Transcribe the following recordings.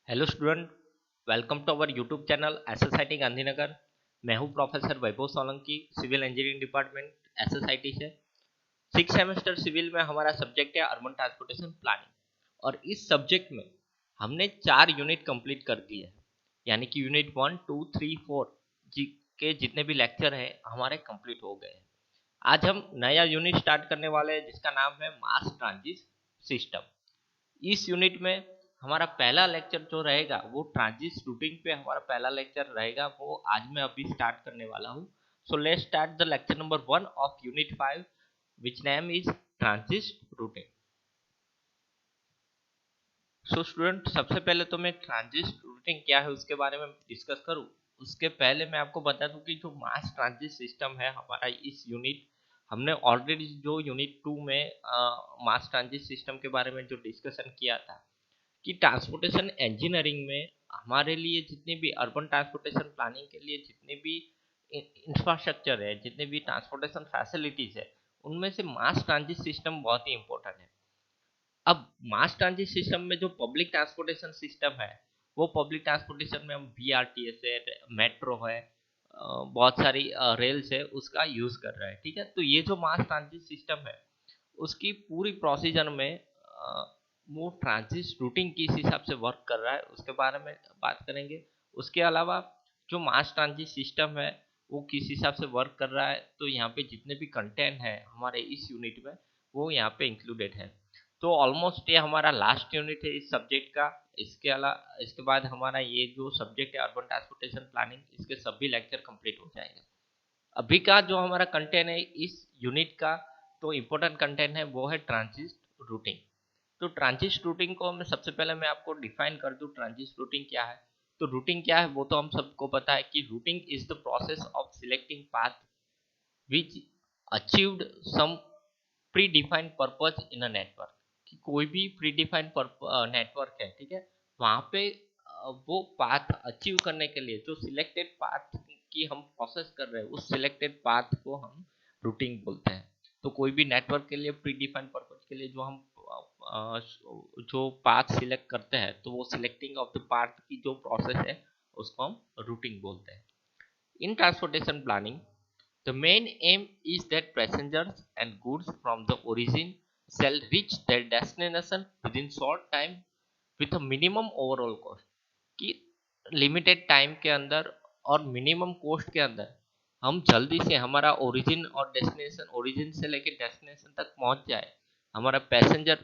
Hello student. Welcome to our YouTube channel SSIT Gandhinagar. मैं हूं professor Vaibhav Solanki, civil engineering department SSIT से। Six semester civil में हमारा subject है अर्बन ट्रांसपोर्टेशन प्लानिंग और इस सब्जेक्ट में हमने 4 यूनिट कंप्लीट कर दी है, यानी कि यूनिट 1, 2, 3, 4 जी के जितने भी लेक्चर है हमारे कंप्लीट हो गए हैं। आज हम नया यूनिट स्टार्ट करने वाले हैं जिसका नाम है मास ट्रांजिट सिस्टम। इस यूनिट में हमारा पहला लेक्चर जो रहेगा वो ट्रांजिट रूटिंग पे हमारा पहला लेक्चर रहेगा, वो आज मैं अभी स्टार्ट करने वाला हूँ। So let's start the lecture number 1 of unit 5 which name is transit routing. So student, सबसे पहले तो मैं ट्रांजिट रूटिंग क्या है उसके बारे में डिस्कस करूँ। उसके पहले मैं आपको बता दूं कि जो मास ट्रांजिट सिस्टम है हमारा इस यूनिट, हमने ऑलरेडी जो यूनिट 2 में मास ट्रांजिट सिस्टम के बारे में जो डिस्कशन किया था कि ट्रांसपोर्टेशन इंजीनियरिंग में हमारे लिए जितनी भी अर्बन ट्रांसपोर्टेशन प्लानिंग के लिए जितने भी इंफ्रास्ट्रक्चर है, जितने भी ट्रांसपोर्टेशन फैसिलिटीज है, उनमें से मास ट्रांजिट सिस्टम बहुत ही इंपॉर्टेंट है। अब मास ट्रांजिट सिस्टम में जो पब्लिक ट्रांसपोर्टेशन सिस्टम है, वो पब्लिक ट्रांसपोर्टेशन में हम बीआरटीएस है, मेट्रो है, बहुत सारी रेल्स है, उसका यूज कर रहा है। ठीक है, तो ये जो मास ट्रांजिट सिस्टम है उसकी पूरी प्रोसीजर में वो ट्रांजिट रूटिंग किस हिसाब से वर्क कर रहा है उसके बारे में बात करेंगे। उसके अलावा जो मास ट्रांजिट सिस्टम है वो किस हिसाब से वर्क कर रहा है, तो यहाँ पे जितने भी कंटेंट है हमारे इस यूनिट में वो यहाँ पे इंक्लूडेड है। तो ऑलमोस्ट ये हमारा लास्ट यूनिट है इस सब्जेक्ट का। इसके बाद हमारा ये जो सब्जेक्ट है अर्बन ट्रांसपोर्टेशन प्लानिंग, इसके सभी लेक्चर कंप्लीट हो जाएंगे। अभी का जो हमारा कंटेंट है इस यूनिट का, तो इम्पोर्टेंट कंटेंट है वो है ट्रांजिट रूटिंग। तो ट्रांजिट रूटिंग को मैं सबसे पहले मैं आपको डिफाइन कर दूं, ट्रांजिट रूटिंग क्या है। तो रूटिंग क्या है वो तो हम सबको पता है कि routing is the process of selecting path which achieved some predefined purpose in a network. कि कोई भी प्री डिफाइंड नेटवर्क है, ठीक है, वहां पे वो पाथ अचीव करने के लिए जो सिलेक्टेड पाथ की हम प्रोसेस कर रहे हैं उस सिलेक्टेड पाथ को हम रूटिंग बोलते हैं। तो कोई भी नेटवर्क के लिए प्री डिफाइंड पर्पज के लिए जो हम जो पाथ सिलेक्ट करते हैं, तो वो सिलेक्टिंग ऑफ द पाथ की जो प्रोसेस है उसको हम रूटिंग बोलते हैं। इन transportation planning, the main aim is that passengers and goods from the origin shall reach their destination within short time with a minimum overall cost। कि limited time के अंदर और मिनिमम कॉस्ट के अंदर हम जल्दी से हमारा ओरिजिन और डेस्टिनेशन, ओरिजिन से लेकर डेस्टिनेशन तक पहुंच जाए। हमारा पैसेंजर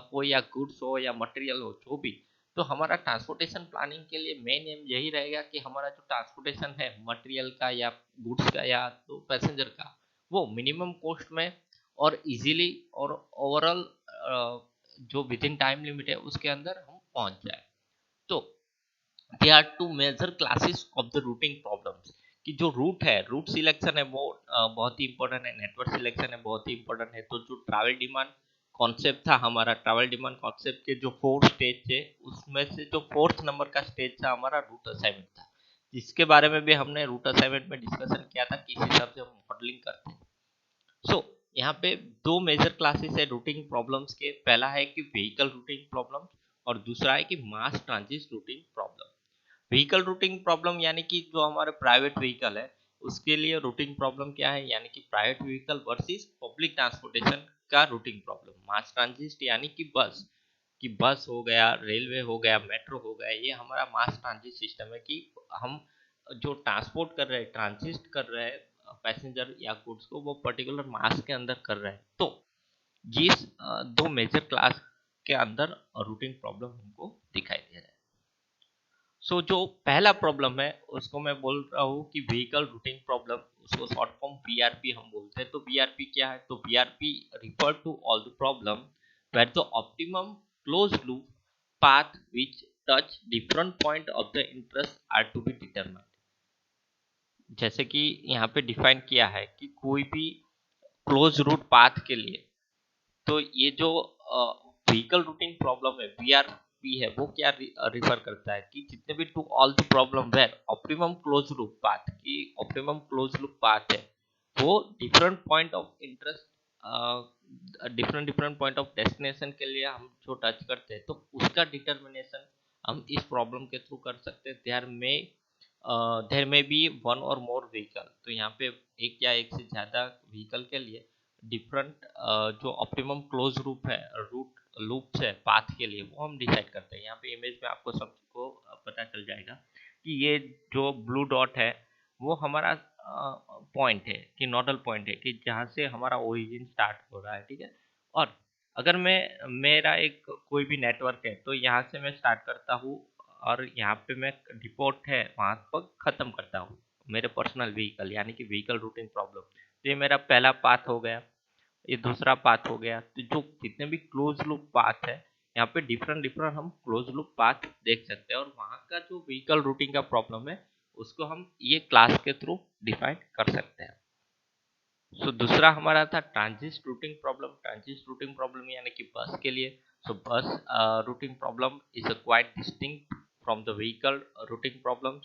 हो या गुड्स हो या मटेरियल हो, जो भी। तो हमारा ट्रांसपोर्टेशन प्लानिंग के लिए मेन एम यही रहेगा कि हमारा जो ट्रांसपोर्टेशन है मटेरियल का या गुड्स का या तो पैसेंजर का, वो मिनिमम कॉस्ट में और इजीली और ओवरऑल जो विद इन टाइम लिमिट है उसके अंदर हम पहुंच जाए। तो there are two major classes of the routing problems। कि जो रूट है, रूट सिलेक्शन है वो बहुत ही इंपॉर्टेंट है, नेटवर्क सिलेक्शन है बहुत ही इंपॉर्टेंट है। तो जो ट्रैवल डिमांड कॉन्सेप्ट था हमारा, ट्रैवल डिमांड कॉन्सेप्ट के जो 4 स्टेज थे उसमें से जो 4th नंबर का स्टेज था हमारा रूट असाइनमेंट था, जिसके बारे में भी हमने रूट असाइनमेंट में डिस्कशन किया था किस हिसाब से हम मॉडलिंग करते हैं। सो यहाँ पे दो मेजर क्लासेस है रूटिंग प्रॉब्लम्स के। पहला है कि व्हीकल रूटिंग प्रॉब्लम और दूसरा है कि मास transit routing problem. Vehicle routing problem यानी कि जो हमारे प्राइवेट व्हीकल है उसके लिए रूटिंग प्रॉब्लम क्या है, यानी कि private vehicle versus public transportation का रूटिंग प्रॉब्लम। मास ट्रांजिट यानी कि बस हो गया, रेलवे हो गया, मेट्रो हो गया, ये हमारा मास ट्रांजिट सिस्टम है कि हम जो ट्रांसपोर्ट कर रहे हैं, ट्रांजिट कर रहे हैं पैसेंजर या गुड्स को, वो पर्टिकुलर मास के अंदर कर रहे हैं। तो ये दो मेजर क्लास के अंदर रूटिंग प्रॉब्लम हमको दिखाई दे रहा है। सो जो पहला प्रॉब्लम है उसको मैं बोल रहा हूँ कि व्हीकल रूटिंग प्रॉब्लम, उसको शॉर्ट फॉर्म बीआरपी हम बोलते हैं। तो बीआरपी क्या है, तो BRP refer to all the problem where the optimum close loop path which touch different point of the interest are to be determined. जैसे कि यहाँ पे डिफाइन किया है कि कोई भी क्लोज रूट पाथ के लिए, तो ये जो व्हीकल रूटिंग प्रॉब्लम है वीआरपी है, वो क्या रिफर करता है कि जितने भी to all the problem where optimum close loop path की ऑप्टिमम क्लोज लूप पाथ है, वो different point of interest, different different point of destination के लिए हम जो टच करते हैं, तो उसका डिटर्मिनेशन हम इस प्रॉब्लम के थ्रू कर सकते हैं। देयर में बी वन और मोर व्हीकल, तो यहाँ पे एक या एक से ज़्यादा व्हीकल के लिए डिफरेंट जो ऑप्टिमम क्लोज रूट लूप्स है पाथ के लिए, वो हम डिसाइड करते हैं। यहाँ पे इमेज में आपको सबको पता चल जाएगा कि ये जो ब्लू डॉट है वो हमारा पॉइंट है, कि नोडल पॉइंट है, कि जहाँ से हमारा ओरिजिन स्टार्ट हो रहा है, ठीक है। और अगर मेरा एक कोई भी नेटवर्क है तो यहाँ से मैं स्टार्ट करता हूँ और यहाँ पे मैं डिपोट है वहाँ पर ख़त्म करता हूँ मेरे पर्सनल व्हीकल, यानी कि व्हीकल रूटिंग प्रॉब्लम। तो ये मेरा पहला पाथ हो गया, ये दूसरा पाथ हो गया। तो जो जितने भी क्लोज लूप पाथ है, यहाँ पे डिफरेंट डिफरेंट हम क्लोज लूप पाथ देख सकते हैं, और वहाँ का जो व्हीकल रूटिंग का प्रॉब्लम है उसको हम ये क्लास के थ्रू डिफाइन कर सकते हैं। सो दूसरा हमारा था transit routing problem. Transit routing problem यानी कि बस के लिए। सो बस routing problem is a quite distinct from the vehicle routing problem.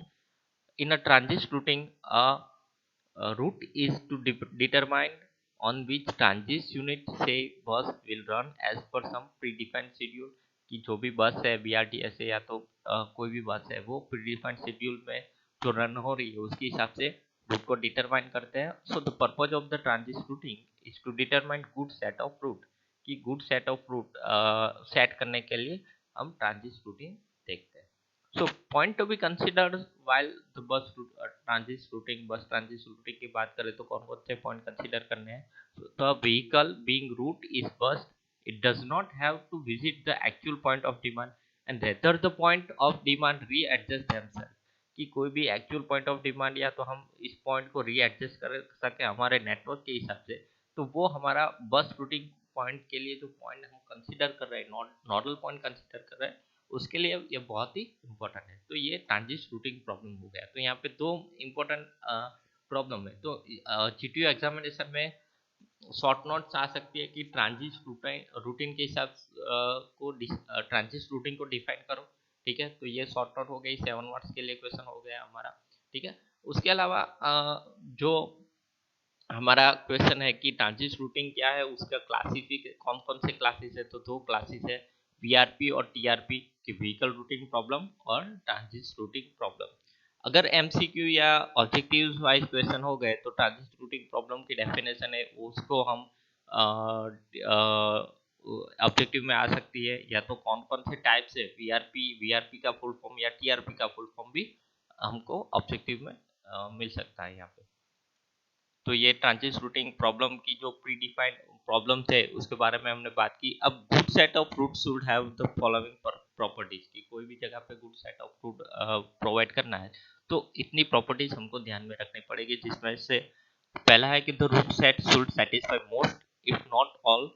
In a transit routing, a route is to determine on which transit unit say bus will run as per some predefined schedule, कि जो भी बस है BRTS है या तो कोई भी बस है वो प्रीडिफाइंड शेड्यूल में जो रन हो रही है उसके हिसाब से रूट को डिटरमाइन करते हैं। So the purpose of the transit routing is to determine good set of route, कि good set of route set करने के लिए हम ट्रांजिट रूटिंग देखते हैं। So point to be considered while the bus transit routing की बात करें तो कौन कौन से पॉइंट कंसीडर करने हैं। So, the vehicle being route is bus, it does not have to visit the actual point of demand and rather the point of demand readjust themselves, कि कोई भी एक्चुअल पॉइंट ऑफ डिमांड या तो हम इस point को readjust कर सके हमारे नेटवर्क के हिसाब से, तो वो हमारा बस रूटिंग पॉइंट के लिए जो पॉइंट हम कंसीडर कर रहे हैं, नोडल पॉइंट कंसीडर कर रहे हैं, उसके लिए ये बहुत ही इंपॉर्टेंट है। तो ये ट्रांजिट रूटिंग प्रॉब्लम हो गया। तो यहाँ पे दो इंपॉर्टेंट प्रॉब्लम है। तो जीटीयू एग्जामिनेशन में शॉर्ट नोट्स आ सकती है कि ट्रांजिट रूटिंग के हिसाब को ट्रांजिट रूटिंग को डिफाइन करो, ठीक है। तो ये शॉर्ट नोट हो गई, 7 वर्ड्स के लिए क्वेश्चन हो गया हमारा, ठीक है। उसके अलावा जो हमारा क्वेश्चन है कि ट्रांजिट रूटिंग क्या है, उसका क्लासिफिक कौन कौन से क्लासेस है, तो दो क्लासेस है, वीआरपी और टीआरपी, की व्हीकल रूटिंग प्रॉब्लम और ट्रांजिट रूटिंग प्रॉब्लम। अगर एमसीक्यू या ऑब्जेक्टिव वाइज क्वेश्चन हो गए तो ट्रांजिट रूटिंग प्रॉब्लम की डेफिनेशन है उसको हम ऑब्जेक्टिव में आ सकती है, या तो कौन कौन से टाइप्स है वीआरपी का फुल फॉर्म या टीआरपी का फुल फॉर्म भी हमको ऑब्जेक्टिव में मिल सकता है यहाँ पे। तो ये ट्रांजिट रूटिंग प्रॉब्लम की जो प्रीडिफाइंड प्रॉब्लम्स है उसके बारे में हमने बात की। अब good set of route should have the following properties, की कोई भी जगह पे good set of route provide करना है तो इतनी प्रॉपर्टीज हमको ध्यान में रखनी पड़ेगी, जिसमें से पहला है कि the route set should satisfy most if not all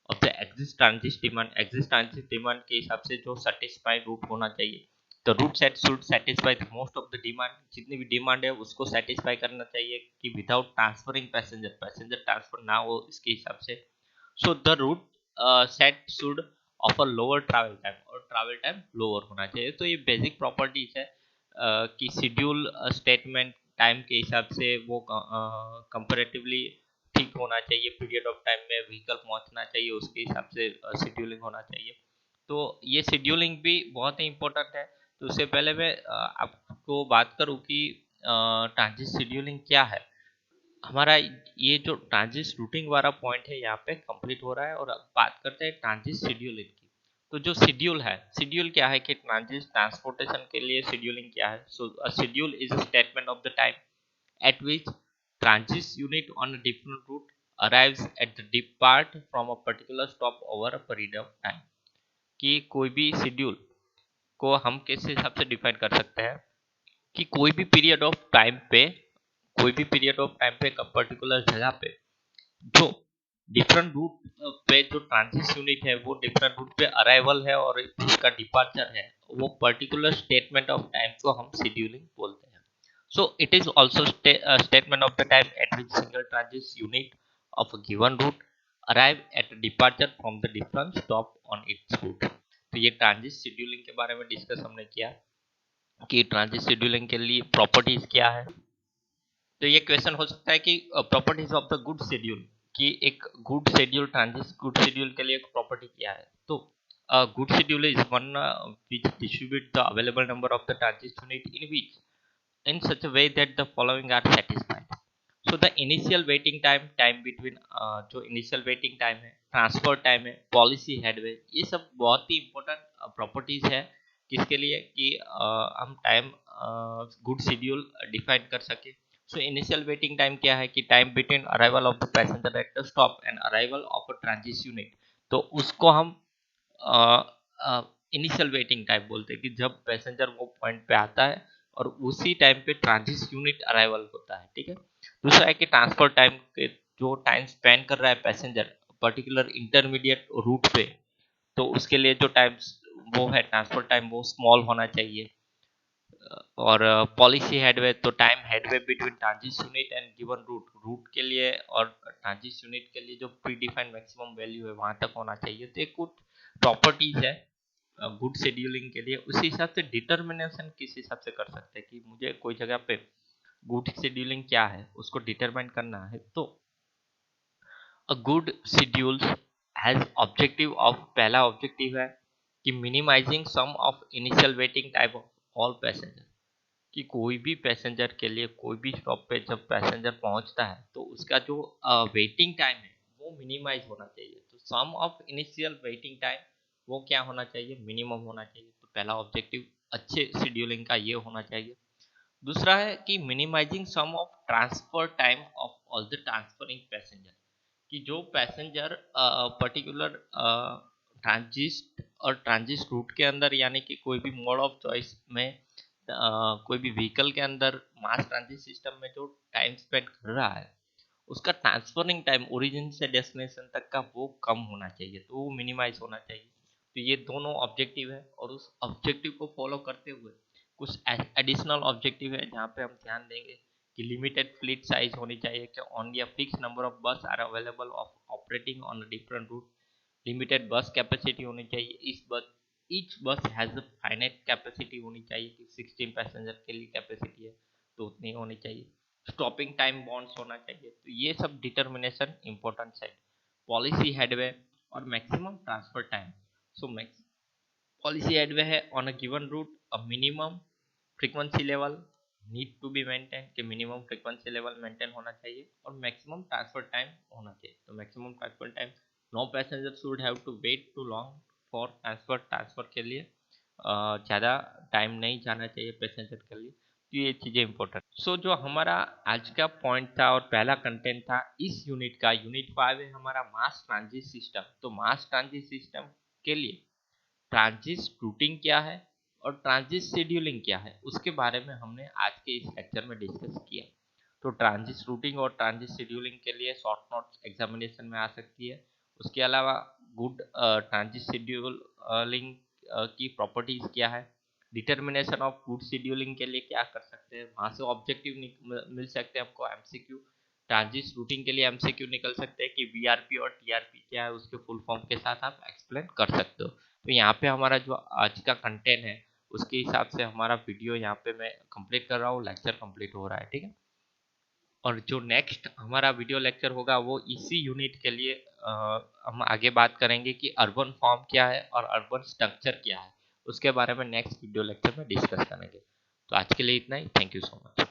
of the exist transit demand के हिसाब से जो सेटिस्फाई रूट होना चाहिए। The route set should satisfy most of the demand, जितनी भी डिमांड है उसको सेटिस्फाई करना चाहिए, कि विदाउट ट्रांसफरिंग पैसेंजर ट्रांसफर ना हो इसके हिसाब से। So the route set should offer lower travel time, और ट्रैवल टाइम लोअर होना चाहिए। तो ये बेसिक प्रॉपर्टीज है कि शेड्यूल स्टेटमेंट टाइम के हिसाब से वो कंपैरेटिवली ठीक होना चाहिए, पीरियड ऑफ टाइम में व्हीकल पहुंचना चाहिए उसके हिसाब से शेड्यूलिंग होना चाहिए। तो ये शेड्यूलिंग भी बहुत ही इंपॉर्टेंट है। तो उससे पहले मैं आपको बात करूं कि ट्रांजिट शेड्यूलिंग क्या है। हमारा ये जो ट्रांजिट रूटिंग वाला पॉइंट है यहाँ पे कंप्लीट हो रहा है, और अब बात करते हैं ट्रांजिट शेड्यूलिंग की। तो जो शेड्यूल है, शेड्यूल क्या है कि ट्रांजिट ट्रांसपोर्टेशन के लिए शेड्यूलिंग क्या है। So a schedule is a statement of the time at which transit unit on a different route arrives at the depart from a particular stop over a period of time, कि कोई भी schedule को हम किस हिसाब से define कर सकते हैं कि कोई भी पीरियड ऑफ टाइम पे पर्टिकुलर जगह पे जो डिफरेंट रूट पे जो ट्रांजिट यूनिट है वो डिफरेंट रूट पे अराइवल है और उसका डिपार्चर है, वो पर्टिकुलर स्टेटमेंट ऑफ टाइम को हम शेड्यूलिंग बोलते हैं। So it is also a statement of the time at which single transit unit of a given route arrive at a departure from the different stop on its route। तो ये transit scheduling के बारे में discuss हमने किया कि transit scheduling के लिए प्रॉपर्टीज क्या है। तो ये क्वेश्चन हो सकता है कि properties of the good schedule, कि एक good schedule transit good schedule के लिए एक प्रॉपर्टी क्या है। तो A good scheduler is one which distributes the available number of the transit unit in which in such a way that the following are satisfied. So the initial waiting time, time between जो initial waiting time है, transfer time है, policy headway, ये सब बहुत ही important properties है किसके लिए कि हम टाइम गुड शेड्यूल डिफाइन कर सके. सो इनिशियल वेटिंग टाइम क्या है कि time between arrival of the passenger at the stop and arrival of a transit unit. तो उसको हम इनिशियल वेटिंग टाइम बोलते हैं कि जब पैसेंजर वो पॉइंट पे आता है और उसी टाइम पे ट्रांजिट यूनिट अराइवल होता है. ठीक है. दूसरा है कि ट्रांसफर टाइम के जो टाइम स्पेंड कर रहा है पैसेंजर पर्टिकुलर इंटरमीडिएट रूट पे, तो उसके लिए जो टाइम वो है ट्रांसफर टाइम वो स्मॉल होना चाहिए. और पॉलिसी हेडवे तो time headway between transit unit and given route, route के लिए और ट्रांजिट यूनिट के लिए जो प्री डिफाइंड मैक्सिमम वैल्यू है वहां तक होना चाहिए. तो एक कुछ प्रॉपर्टीज है गुड शेड्यूलिंग के लिए. उसी हिसाब से डिटर्मिनेशन किस हिसाब से कर सकते हैं कि मुझे कोई जगह पे गुड शेड्यूलिंग क्या है उसको डिटरमाइन करना है. तो a good schedule has objective of, पहला ऑब्जेक्टिव है कि minimizing sum of initial waiting time of all passenger. कि कोई भी पैसेंजर के लिए कोई भी स्टॉप पे जब पैसेंजर पहुंचता है तो उसका जो वेटिंग टाइम है वो मिनिमाइज होना चाहिए. तो सम ऑफ इनिशियल वेटिंग टाइम वो क्या होना चाहिए, मिनिमम होना चाहिए. तो पहला ऑब्जेक्टिव अच्छे शेड्यूलिंग का ये होना चाहिए. दूसरा है कि minimizing sum of transfer time of all the transferring passenger. कि जो पैसेंजर पर्टिकुलर ट्रांजिट और ट्रांजिट रूट के अंदर यानी कि कोई भी मोड ऑफ चॉइस में कोई भी व्हीकल के अंदर मास ट्रांजिट सिस्टम में जो टाइम स्पेंड कर रहा है उसका ट्रांसफरिंग टाइम ओरिजिन से डेस्टिनेशन तक का वो कम होना चाहिए. तो वो मिनिमाइज होना चाहिए. तो ये दोनों ऑब्जेक्टिव है और उस ऑब्जेक्टिव को फॉलो करते हुए कुछ एडिशनल ऑब्जेक्टिव है जहाँ पे हम ध्यान देंगे कि लिमिटेड फ्लीट साइज होनी चाहिए, कि only a fix number of bus are available of operating on different route. Limited bus capacity होनी चाहिए. इस बस ईच बस हैज अ फाइनाइट कैपेसिटी होनी चाहिए कि 16 पैसेंजर के लिए कैपेसिटी है तो उतनी होनी चाहिए. स्टॉपिंग टाइम बॉन्ड्स होना चाहिए. तो ये सब डिटर्मिनेशन इंपॉर्टेंट है. पॉलिसी हेडवे और maximum transfer time. So max policy headway है on a given route a minimum frequency level need to be maintain, कि मिनिमम फ्रीक्वेंसी लेवल मेंटेन होना चाहिए और मैक्सिमम ट्रांसफर टाइम होना चाहिए. तो maximum transfer time no passenger should have to wait too long for transfer. Transfer के लिए ज़्यादा टाइम नहीं जाना चाहिए पैसेंजर के लिए. तो ये चीज़ें इंपॉर्टेंट. सो जो हमारा आज का पॉइंट था और पहला कंटेंट था इस यूनिट का, यूनिट 5 है हमारा मास ट्रांजिट सिस्टम. तो मास ट्रांजिट सिस्टम के लिए ट्रांजिट रूटिंग क्या है और ट्रांजिट शेड्यूलिंग क्या है उसके बारे में हमने आज के इस लेक्चर में डिस्कस किया. तो ट्रांजिट रूटिंग और ट्रांजिट शेड्यूलिंग के लिए शॉर्ट नोट्स एग्जामिनेशन में आ सकती है. उसके अलावा गुड ट्रांजिट शेड्यूलिंग की प्रॉपर्टीज क्या है, डिटर्मिनेशन ऑफ गुड शेड्यूलिंग के लिए क्या कर सकते हैं, वहाँ से ऑब्जेक्टिव मिल सकते हैं हमको एमसीक्यू. ट्रांजिट रूटिंग के लिए एमसीक्यू निकल सकते हैं कि वीआरपी और टीआरपी क्या है उसके फुल फॉर्म के साथ आप एक्सप्लेन कर सकते हो. तो यहाँ पे हमारा जो आज का कंटेंट है उसके हिसाब से हमारा वीडियो यहाँ पे मैं कंप्लीट कर रहा हूँ, लेक्चर कंप्लीट हो रहा है. ठीक है. और जो नेक्स्ट हमारा वीडियो लेक्चर होगा वो इसी यूनिट के लिए हम आगे बात करेंगे कि अर्बन फॉर्म क्या है और अर्बन स्ट्रक्चर क्या है. उसके बारे में नेक्स्ट वीडियो लेक्चर में डिस्कस करेंगे. तो आज के लिए इतना ही. Thank you so much.